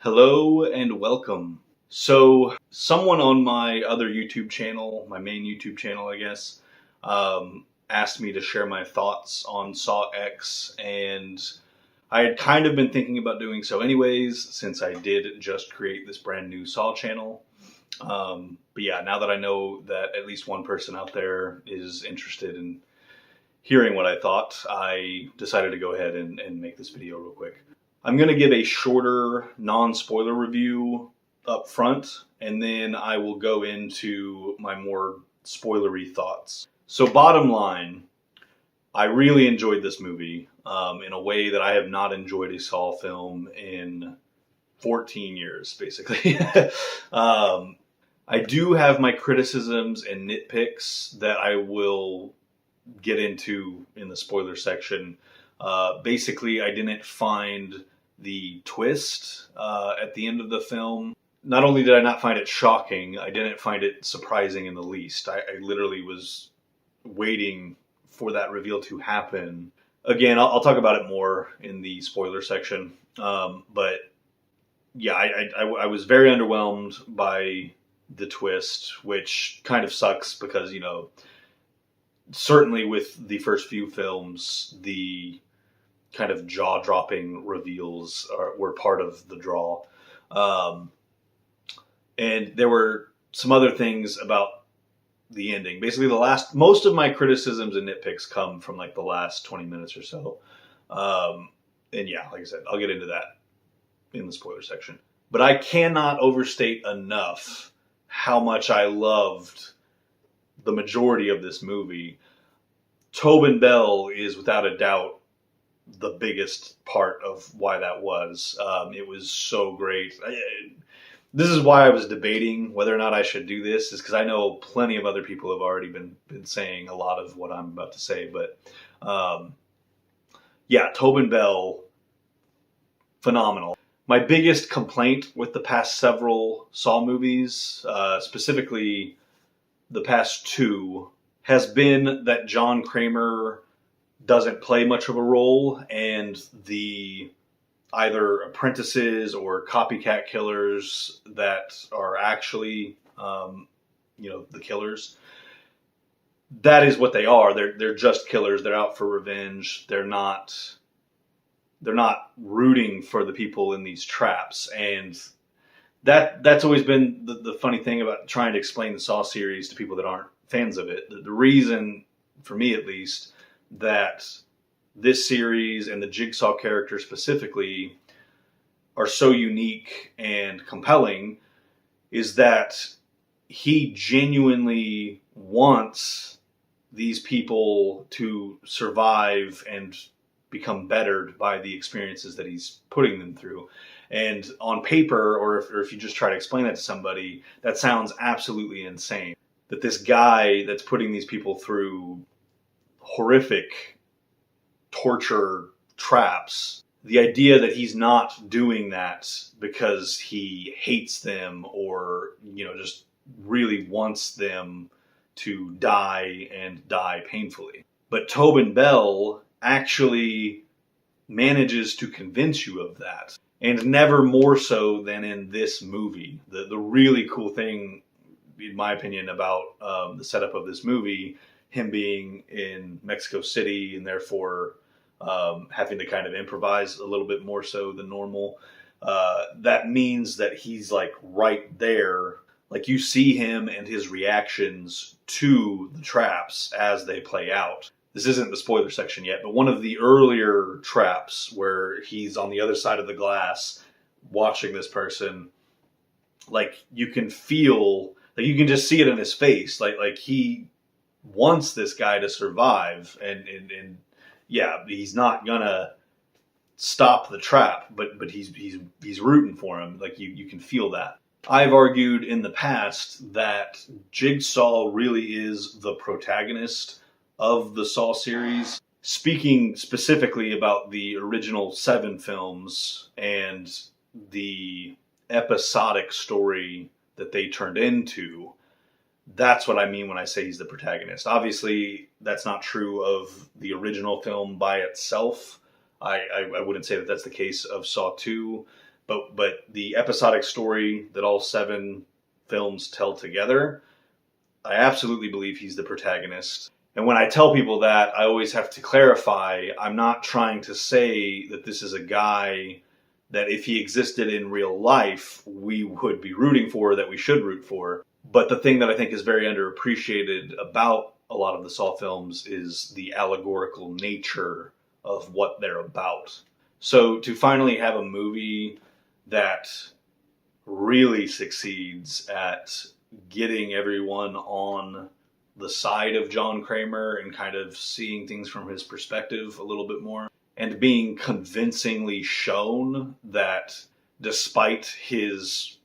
Hello and welcome. So, someone on my other YouTube channel, my main YouTube channel, I guess, asked me to share my thoughts on Saw X, and I had kind of been thinking about doing so anyways, since I did just create this brand new Saw channel. But yeah, now that I know that at least one person out there is interested in hearing what I thought, I decided to go ahead and make this video real quick. I'm going to give a shorter, non-spoiler review up front, and then I will go into my more spoilery thoughts. So bottom line, I really enjoyed this movie in a way that I have not enjoyed a Saw film in 14 years, basically. I do have my criticisms and nitpicks that I will get into in the spoiler section. Basically, I didn't find the twist at the end of the film. Not only did I not find it shocking, I didn't find it surprising in the least. I literally was waiting for that reveal to happen. Again, I'll talk about it more in the spoiler section. But yeah, I was very underwhelmed by the twist, which kind of sucks because, you know, certainly with the first few films, the kind of jaw-dropping reveals were part of the draw. And there were some other things about the ending. Basically, most of my criticisms and nitpicks come from like the last 20 minutes or so. And yeah, like I said, I'll get into that in the spoiler section. But I cannot overstate enough how much I loved the majority of this movie. Tobin Bell is without a doubt the biggest part of why that was. It was so great. This is why I was debating whether or not I should do this, is because I know plenty of other people have already been saying a lot of what I'm about to say. But yeah, Tobin Bell, phenomenal. My biggest complaint with the past several Saw movies, specifically the past two, has been that John Kramer doesn't play much of a role, and the either apprentices or copycat killers that are actually, the killers, that is what they are. They're just killers. They're out for revenge. They're not rooting for the people in these traps. And that's always been the funny thing about trying to explain the Saw series to people that aren't fans of it. The reason, for me at least, that this series and the Jigsaw character specifically are so unique and compelling is that he genuinely wants these people to survive and become bettered by the experiences that he's putting them through. And on paper, or if you just try to explain that to somebody, that sounds absolutely insane. That this guy that's putting these people through horrific torture traps, the idea that he's not doing that because he hates them or, just really wants them to die and die painfully. But Tobin Bell actually manages to convince you of that, and never more so than in this movie. The really cool thing, in my opinion, about the setup of this movie, him being in Mexico City and therefore having to kind of improvise a little bit more so than normal, that means that he's like right there. Like, you see him and his reactions to the traps as they play out. This isn't the spoiler section yet, but one of the earlier traps where he's on the other side of the glass watching this person, like, you can feel, like, you can just see it in his face. Like he wants this guy to survive, and yeah, he's not gonna stop the trap, but he's rooting for him. Like, you can feel that. I've argued in the past that Jigsaw really is the protagonist of the Saw series. Speaking specifically about the original 7 films and the episodic story that they turned into, that's what I mean when I say he's the protagonist. Obviously, that's not true of the original film by itself. I wouldn't say that that's the case of Saw 2, But the episodic story that all 7 films tell together, I absolutely believe he's the protagonist. And when I tell people that, I always have to clarify, I'm not trying to say that this is a guy that if he existed in real life, we would be rooting for, that we should root for. But the thing that I think is very underappreciated about a lot of the Saw films is the allegorical nature of what they're about. So to finally have a movie that really succeeds at getting everyone on the side of John Kramer and kind of seeing things from his perspective a little bit more, and being convincingly shown that despite his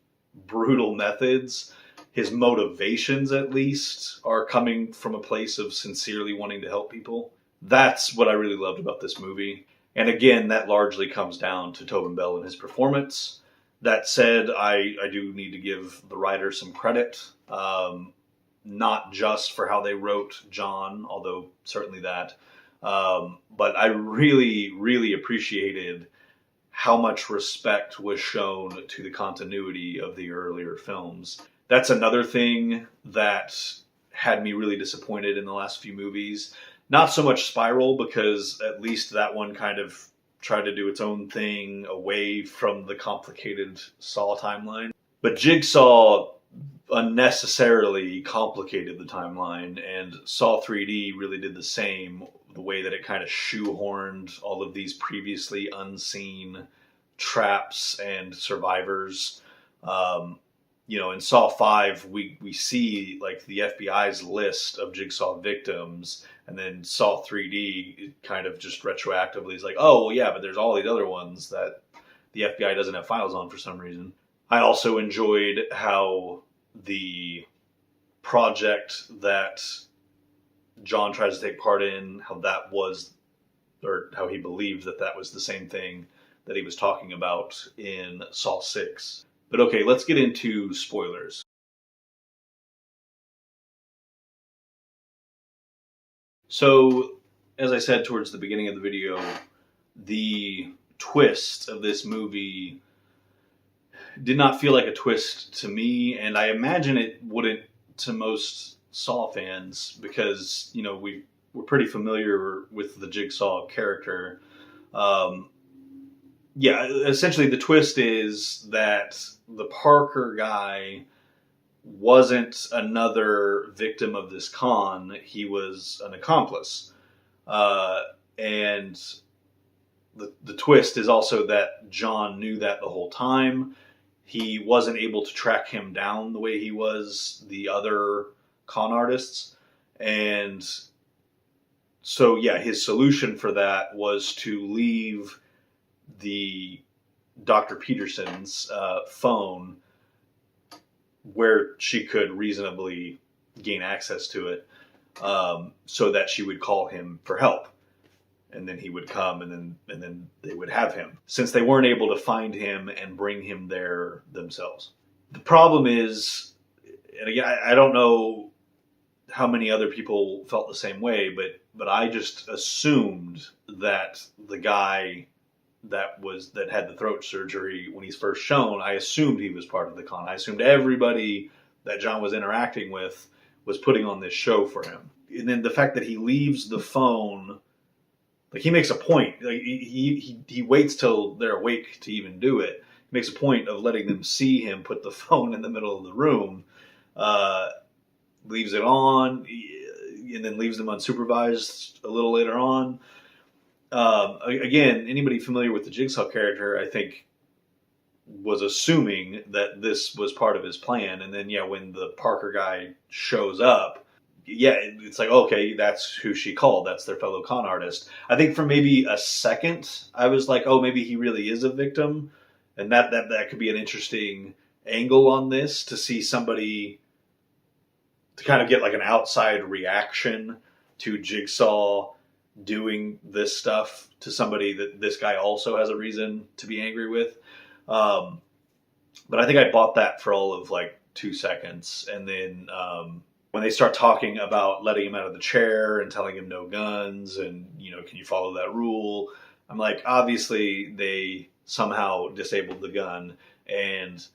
brutal methods, his motivations at least are coming from a place of sincerely wanting to help people. That's what I really loved about this movie. And again, that largely comes down to Tobin Bell and his performance. That said, I do need to give the writer some credit. Not just for how they wrote John, although certainly that, but I really, really appreciated how much respect was shown to the continuity of the earlier films. That's another thing that had me really disappointed in the last few movies. Not so much Spiral, because at least that one kind of tried to do its own thing away from the complicated Saw timeline. But Jigsaw unnecessarily complicated the timeline, and Saw 3D really did the same, the way that it kind of shoehorned all of these previously unseen traps and survivors. In Saw 5, we see like the FBI's list of Jigsaw victims, and then Saw 3D kind of just retroactively is like, oh, well, yeah, but there's all these other ones that the FBI doesn't have files on for some reason. I also enjoyed how the project that John tries to take part in, how that was, or how he believed that that was the same thing that he was talking about in Saw 6. But okay, let's get into spoilers. So, as I said towards the beginning of the video, the twist of this movie did not feel like a twist to me, and I imagine it wouldn't to most Saw fans, because, we're pretty familiar with the Jigsaw character. Essentially the twist is that the Parker guy wasn't another victim of this con, he was an accomplice. And the twist is also that John knew that the whole time. He wasn't able to track him down the way he was the other con artists. And so, his solution for that was to leave the Dr. Peterson's phone where she could reasonably gain access to it, so that she would call him for help. And then he would come, and then they would have him, since they weren't able to find him and bring him there themselves. The problem is, and again, I don't know how many other people felt the same way, but I just assumed that the guy that had the throat surgery, when he's first shown, I assumed he was part of the con. I assumed everybody that John was interacting with was putting on this show for him. And then the fact that he leaves the phone, like, he makes a point. Like, he waits till they're awake to even do it. He makes a point of letting them see him put the phone in the middle of the room, leaves it on, and then leaves them unsupervised a little later on. Again, anybody familiar with the Jigsaw character, I think, was assuming that this was part of his plan. And then, when the Parker guy shows up, it's like, okay, that's who she called. That's their fellow con artist. I think for maybe a second, I was like, oh, maybe he really is a victim. And that could be an interesting angle on this, to see somebody, to kind of get like an outside reaction to Jigsaw doing this stuff to somebody that this guy also has a reason to be angry with. But I think I bought that for all of like 2 seconds. And then when they start talking about letting him out of the chair and telling him no guns and, can you follow that rule? I'm like, obviously they somehow disabled the gun, and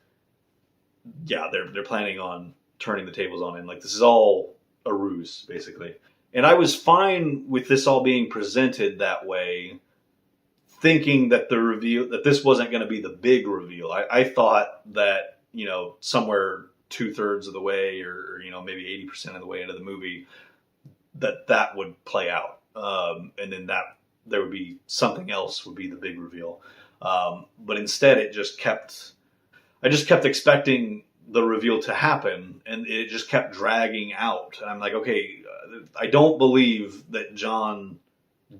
yeah, they're planning on turning the tables on him. Like, this is all a ruse, basically. And I was fine with this all being presented that way, thinking that this wasn't going to be the big reveal. I thought that, somewhere 2/3 of the way, or maybe 80% of the way into the movie, that would play out, and then that there would be something else would be the big reveal. But instead, I just kept expecting the reveal to happen, and it just kept dragging out. And I'm like, okay, I don't believe that John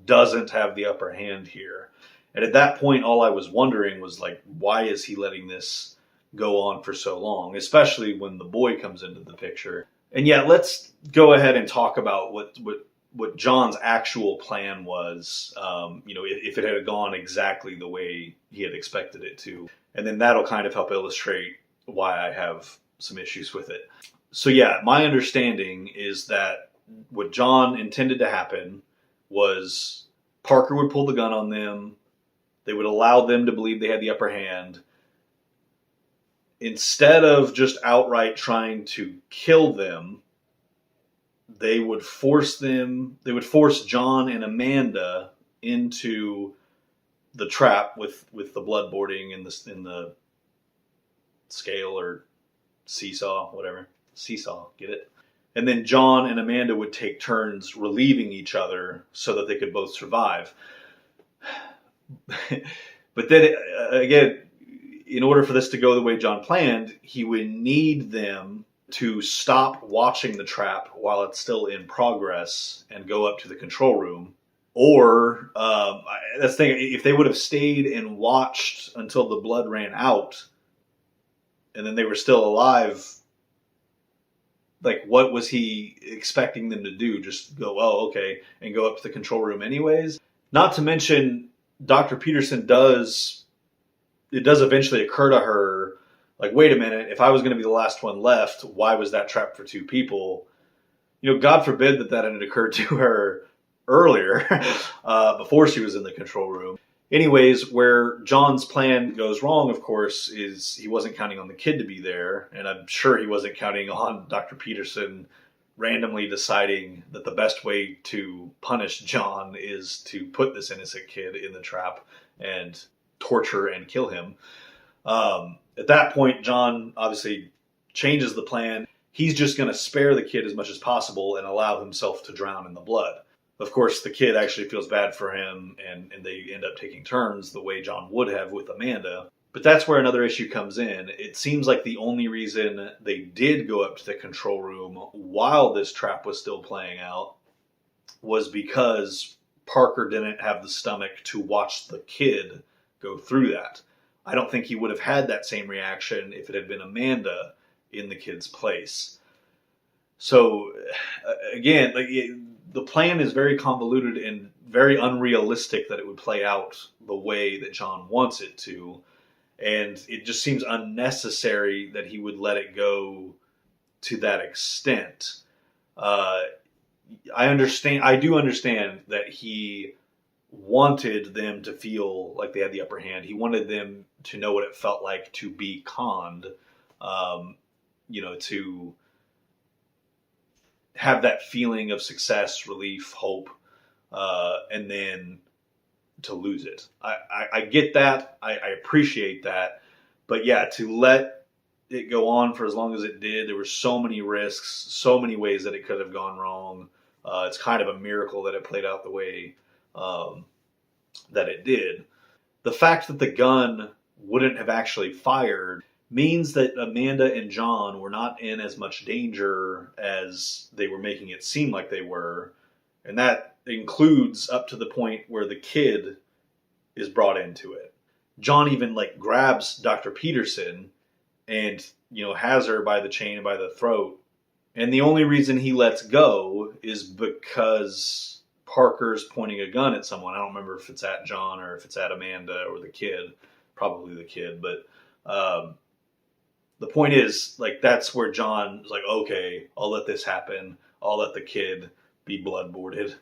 doesn't have the upper hand here. And at that point, all I was wondering was, like, why is he letting this go on for so long, especially when the boy comes into the picture. And yeah, let's go ahead and talk about what John's actual plan was, if it had gone exactly the way he had expected it to. And then that'll kind of help illustrate why I have some issues with it. So yeah, my understanding is that what John intended to happen was Parker would pull the gun on them. They would allow them to believe they had the upper hand. Instead of just outright trying to kill them, they would force John and Amanda into the trap with the bloodboarding in the scale or seesaw, whatever. Seesaw, get it? And then John and Amanda would take turns relieving each other so that they could both survive. But then again, in order for this to go the way John planned, he would need them to stop watching the trap while it's still in progress and go up to the control room. Or that's the thing, if they would have stayed and watched until the blood ran out and then they were still alive, like, what was he expecting them to do? Just go, oh, okay, and go up to the control room anyways? Not to mention, Dr. Peterson does eventually occur to her, like, wait a minute, if I was going to be the last one left, why was that trap for 2 people? God forbid that hadn't occurred to her earlier, before she was in the control room. Anyways, where John's plan goes wrong, of course, is he wasn't counting on the kid to be there, and I'm sure he wasn't counting on Dr. Peterson randomly deciding that the best way to punish John is to put this innocent kid in the trap and torture and kill him. At that point, John obviously changes the plan. He's just going to spare the kid as much as possible and allow himself to drown in the blood. Of course, the kid actually feels bad for him, and they end up taking turns the way John would have with Amanda. But that's where another issue comes in. It seems like the only reason they did go up to the control room while this trap was still playing out was because Parker didn't have the stomach to watch the kid go through that. I don't think he would have had that same reaction if it had been Amanda in the kid's place. So again, the plan is very convoluted and very unrealistic that it would play out the way that John wants it to. And it just seems unnecessary that he would let it go to that extent. I do understand that he wanted them to feel like they had the upper hand. He wanted them to know what it felt like to be conned, to have that feeling of success, relief, hope, and then to lose it. I get that. I appreciate that. But yeah, to let it go on for as long as it did, there were so many risks, so many ways that it could have gone wrong. It's kind of a miracle that it played out the way that it did. The fact that the gun wouldn't have actually fired means that Amanda and John were not in as much danger as they were making it seem like they were. And that includes up to the point where the kid is brought into it. John even grabs Dr. Peterson and, has her by the chain and by the throat. And the only reason he lets go is because Parker's pointing a gun at someone. I don't remember if it's at John or if it's at Amanda or the kid. Probably the kid. But the point is, that's where John is like, okay, I'll let this happen. I'll let the kid be bloodboarded.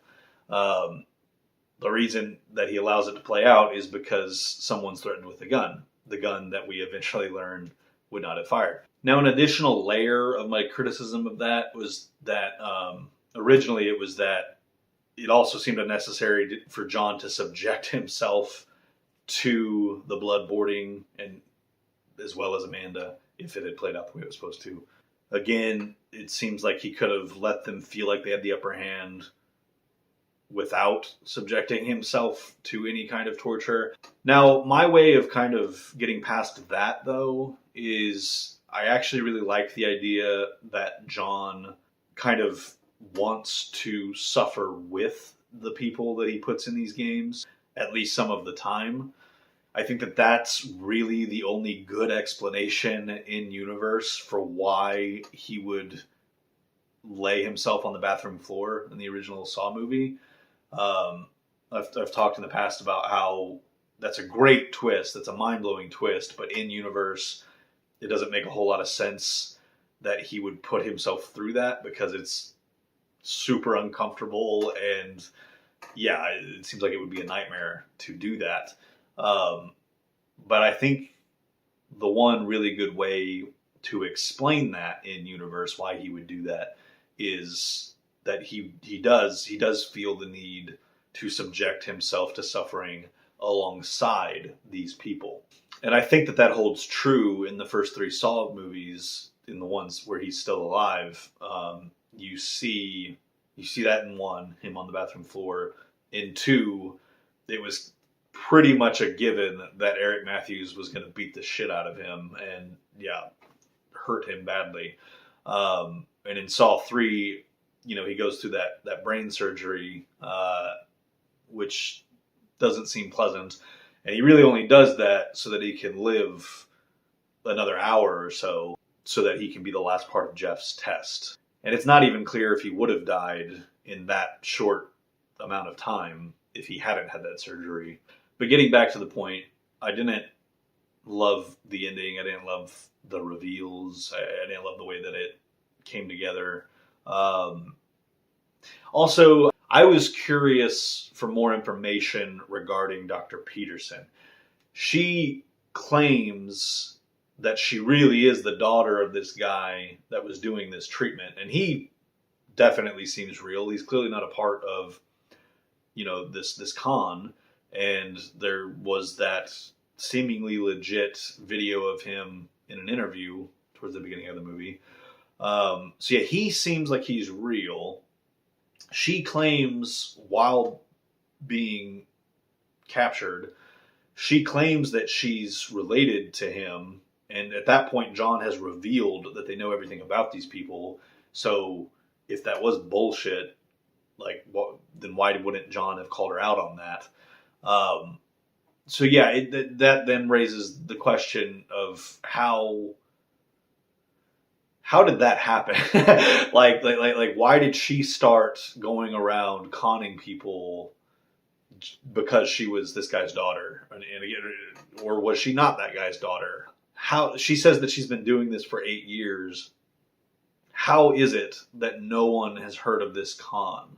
But the reason that he allows it to play out is because someone's threatened with the gun that we eventually learned would not have fired. Now, an additional layer of my criticism of that was that originally it was that it also seemed unnecessary for John to subject himself to the bloodboarding, and as well as Amanda, if it had played out the way it was supposed to. Again, it seems like he could have let them feel like they had the upper hand without subjecting himself to any kind of torture. Now, my way of kind of getting past that, though, is I actually really like the idea that John kind of wants to suffer with the people that he puts in these games, at least some of the time. I think that that's really the only good explanation in universe for why he would lay himself on the bathroom floor in the original Saw movie. I've talked in the past about how that's a great twist. That's a mind-blowing twist. But in universe, it doesn't make a whole lot of sense that he would put himself through that, because it's super uncomfortable. And yeah, it seems like it would be a nightmare to do that. But I think the one really good way to explain that in universe, why he would do that, is that he does feel the need to subject himself to suffering alongside these people. And I think that holds true in the first 3 Saw movies, in the ones where he's still alive. You see that in 1, him on the bathroom floor. In 2, it was pretty much a given that Eric Matthews was going to beat the shit out of him and, yeah, hurt him badly. And in Saw 3, he goes through that brain surgery, which doesn't seem pleasant. And he really only does that so that he can live another hour or so that he can be the last part of Jeff's test. And it's not even clear if he would have died in that short amount of time if he hadn't had that surgery. But getting back to the point, I didn't love the ending. I didn't love the reveals. I didn't love the way that it came together. Also, I was curious for more information regarding Dr. Peterson. She claims that she really is the daughter of this guy that was doing this treatment. And he definitely seems real. He's clearly not a part of, this con. And there was that seemingly legit video of him in an interview towards the beginning of the movie. So yeah, he seems like he's real. She claims, while being captured, she claims that she's related to him. And at that point, John has revealed that they know everything about these people. So if that was bullshit, then why wouldn't John have called her out on that? So yeah, that then raises the question of how did that happen? like why did she start going around conning people because she was this guy's daughter, or was she not that guy's daughter? How she says that she's been doing this for 8 years. How is it that no one has heard of this con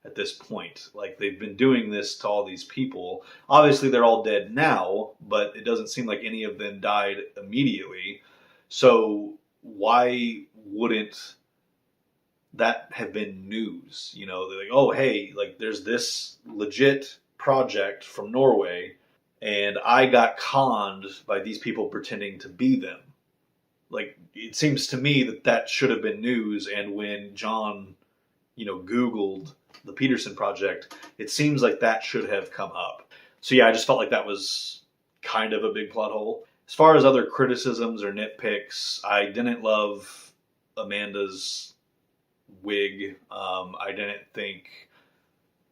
at this point? Like, they've been doing this to all these people. Obviously, they're all dead now, but it doesn't seem like any of them died immediately. So why wouldn't that have been news? They're like, oh, hey, there's this legit project from Norway, and I got conned by these people pretending to be them. It seems to me that should have been news. And when John, Googled the Peterson project, it seems like that should have come up. So yeah, I just felt like that was kind of a big plot hole. As far as other criticisms or nitpicks, I didn't love Amanda's wig. I think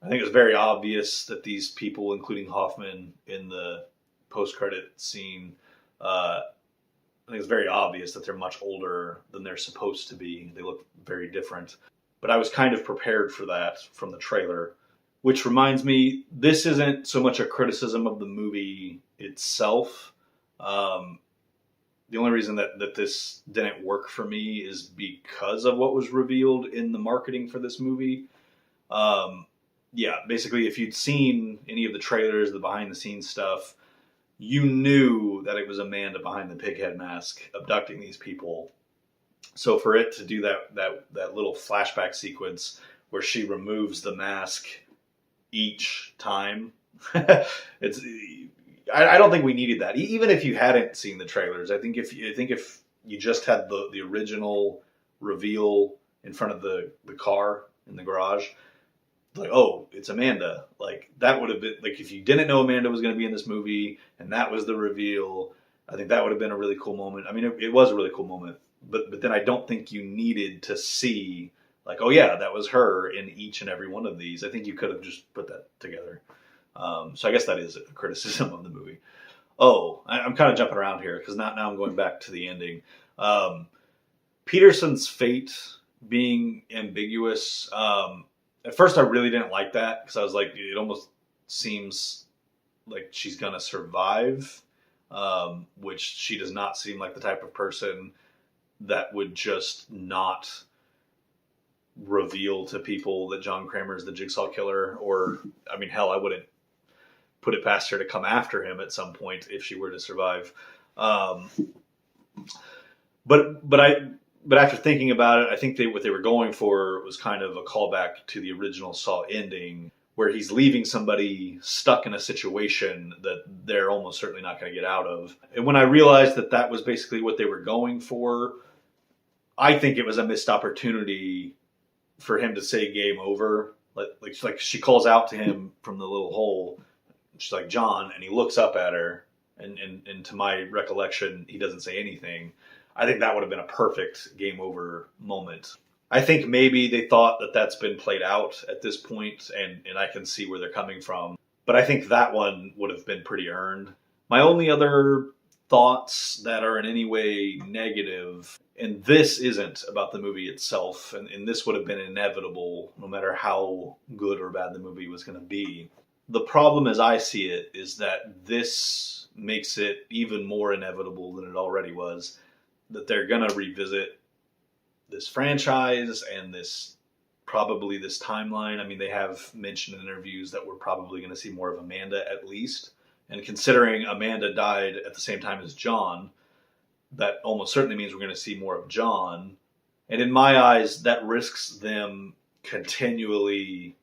it was very obvious that these people, including Hoffman in the post-credit scene, I think it's very obvious that they're much older than they're supposed to be. They look very different. But I was kind of prepared for that from the trailer. Which reminds me, this isn't so much a criticism of the movie itself. The only reason that this didn't work for me is because of what was revealed in the marketing for this movie. yeah, basically, if you'd seen any of the trailers, the behind the scenes stuff, you knew that it was Amanda behind the pighead mask abducting these people. So for it to do that little flashback sequence where she removes the mask each time, it's I don't think we needed that. Even if you hadn't seen the trailers, I think if you just had the original reveal in front of the car in the garage, like, oh, it's Amanda. Like, that would have been, like, if you didn't know Amanda was going to be in this movie and that was the reveal, I think that would have been a really cool moment. I mean, it was a really cool moment, but then I don't think you needed to see, like, oh yeah, that was her in each and every one of these. I think you could have just put that together. So I guess that is a criticism of the movie. Oh, I'm kind of jumping around here because now I'm going back to the ending. Peterson's fate being ambiguous. At first, I really didn't like that because I was like, it almost seems like she's gonna survive, which she does not seem like the type of person that would just not reveal to people that John Kramer is the Jigsaw killer. Or, I mean, hell, I wouldn't put it past her to come after him at some point if she were to survive. But after thinking about it, I think what they were going for was kind of a callback to the original Saw ending, where he's leaving somebody stuck in a situation that they're almost certainly not going to get out of. And when I realized that that was basically what they were going for, I think it was a missed opportunity for him to say game over. Like she calls out to him from the little hole. She's like, John, and he looks up at her, and to my recollection, he doesn't say anything. I think that would have been a perfect game over moment. I think maybe they thought that that's been played out at this point, and I can see where they're coming from. But I think that one would have been pretty earned. My only other thoughts that are in any way negative, and this isn't about the movie itself, and this would have been inevitable no matter how good or bad the movie was going to be. The problem as I see it is that this makes it even more inevitable than it already was, that they're going to revisit this franchise and this timeline. I mean, they have mentioned in interviews that we're probably going to see more of Amanda at least. And considering Amanda died at the same time as John, that almost certainly means we're going to see more of John. And in my eyes, that risks them continually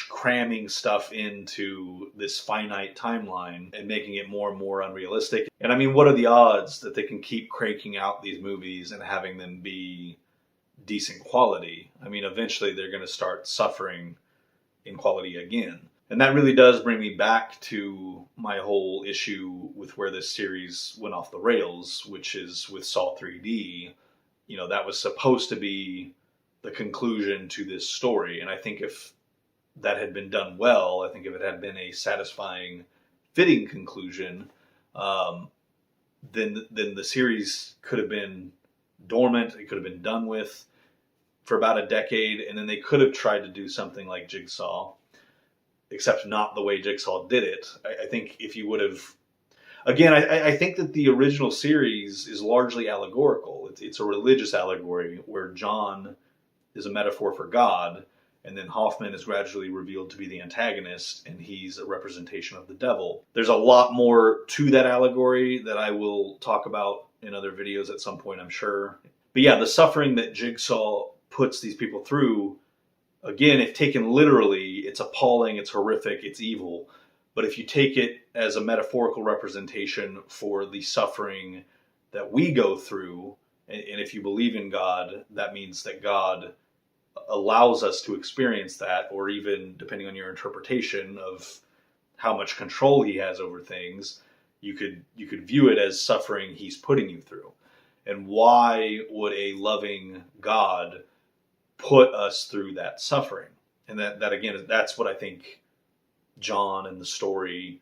cramming stuff into this finite timeline and making it more and more unrealistic. And I mean, what are the odds that they can keep cranking out these movies and having them be decent quality? I mean, eventually they're going to start suffering in quality again. And that really does bring me back to my whole issue with where this series went off the rails, which is with Saw 3D. You know, that was supposed to be the conclusion to this story. And I think if that had been done well, I think if it had been a satisfying, fitting conclusion, then the series could have been dormant. It could have been done with for about a decade, and then they could have tried to do something like Jigsaw, except not the way Jigsaw did it. I think if you would have, again, I think that the original series is largely allegorical. It's a religious allegory where John is a metaphor for God, and then Hoffman is gradually revealed to be the antagonist, and he's a representation of the devil. There's a lot more to that allegory that I will talk about in other videos at some point, I'm sure. But yeah, the suffering that Jigsaw puts these people through, again, if taken literally, it's appalling, it's horrific, it's evil. But if you take it as a metaphorical representation for the suffering that we go through, and if you believe in God, that means that God allows us to experience that, or even, depending on your interpretation of how much control he has over things, you could view it as suffering he's putting you through. And why would a loving God put us through that suffering? And that again, that's what I think John and the story,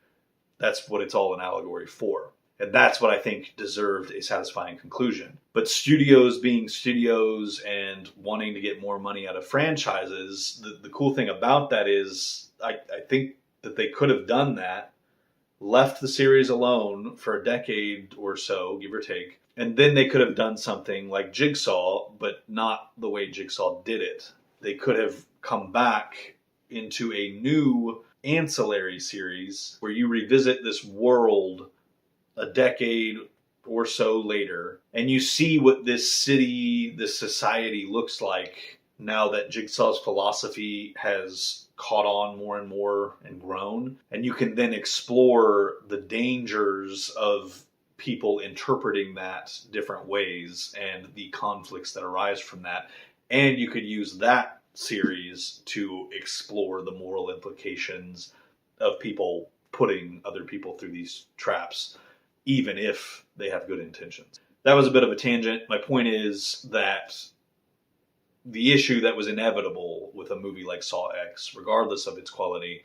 that's what it's all an allegory for. And that's what I think deserved a satisfying conclusion. But studios being studios and wanting to get more money out of franchises, the cool thing about that is I think that they could have done that, left the series alone for a decade or so, give or take, and then they could have done something like Jigsaw, but not the way Jigsaw did it. They could have come back into a new ancillary series where you revisit this world a decade or so later, and you see what this city, this society looks like now that Jigsaw's philosophy has caught on more and more and grown. And you can then explore the dangers of people interpreting that different ways and the conflicts that arise from that. And you could use that series to explore the moral implications of people putting other people through these traps, even if they have good intentions. That was a bit of a tangent. My point is that the issue that was inevitable with a movie like Saw X, regardless of its quality,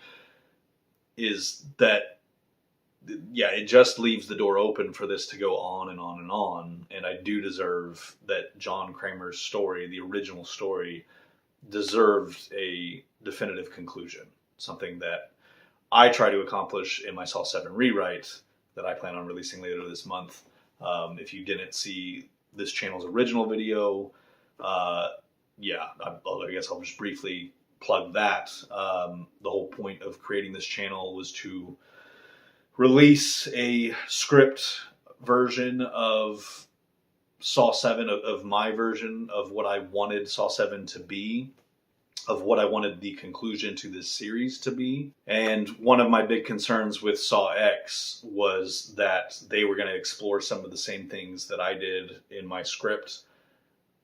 is that, yeah, it just leaves the door open for this to go on and on and on. And I do deserve that John Kramer's story, the original story, deserved a definitive conclusion. Something that I try to accomplish in my Saw 7 rewrite that I plan on releasing later this month. If you didn't see this channel's original video, I guess I'll just briefly plug that. The whole point of creating this channel was to release a script version of Saw 7, of my version of what I wanted Saw 7 to be, of what I wanted the conclusion to this series to be. And one of my big concerns with Saw X was that they were going to explore some of the same things that I did in my script,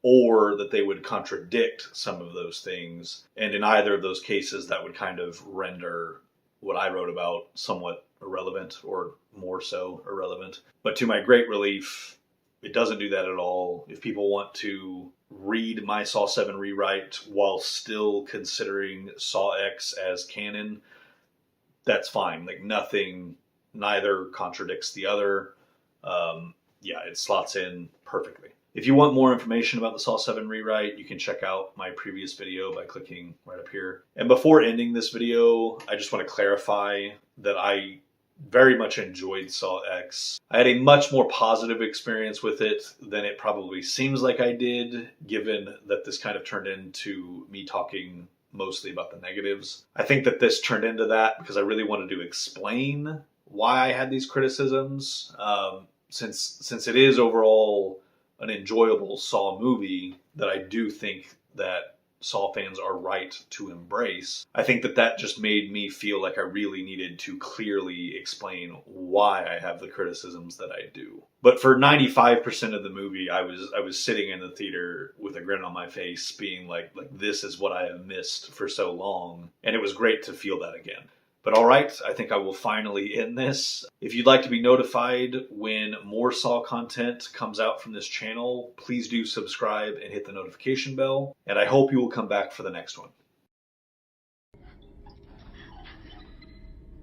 or that they would contradict some of those things. And in either of those cases, that would kind of render what I wrote about somewhat irrelevant, or more so irrelevant. But to my great relief, it doesn't do that at all. If people want to read my Saw 7 rewrite while still considering Saw X as canon, that's fine. Like, neither contradicts the other. It slots in perfectly. If you want more information about the Saw 7 rewrite, you can check out my previous video by clicking right up here. And before ending this video, I just want to clarify that I very much enjoyed Saw X. I had a much more positive experience with it than it probably seems like I did, given that this kind of turned into me talking mostly about the negatives. I think that this turned into that because I really wanted to explain why I had these criticisms. Since it is overall an enjoyable Saw movie that I do think that Saw fans are right to embrace, I think that just made me feel like I really needed to clearly explain why I have the criticisms that I do. But for 95% of the movie, I was sitting in the theater with a grin on my face, being like this is what I have missed for so long, and it was great to feel that again. But all right, I think I will finally end this. If you'd like to be notified when more Saw content comes out from this channel, please do subscribe and hit the notification bell. And I hope you will come back for the next one.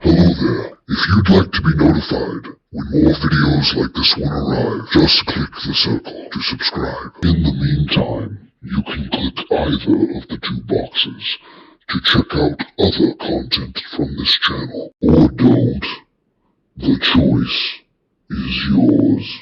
Hello there. If you'd like to be notified when more videos like this one arrive, just click the circle to subscribe. In the meantime, you can click either of the two boxes to check out other content from this channel. Or don't. The choice is yours.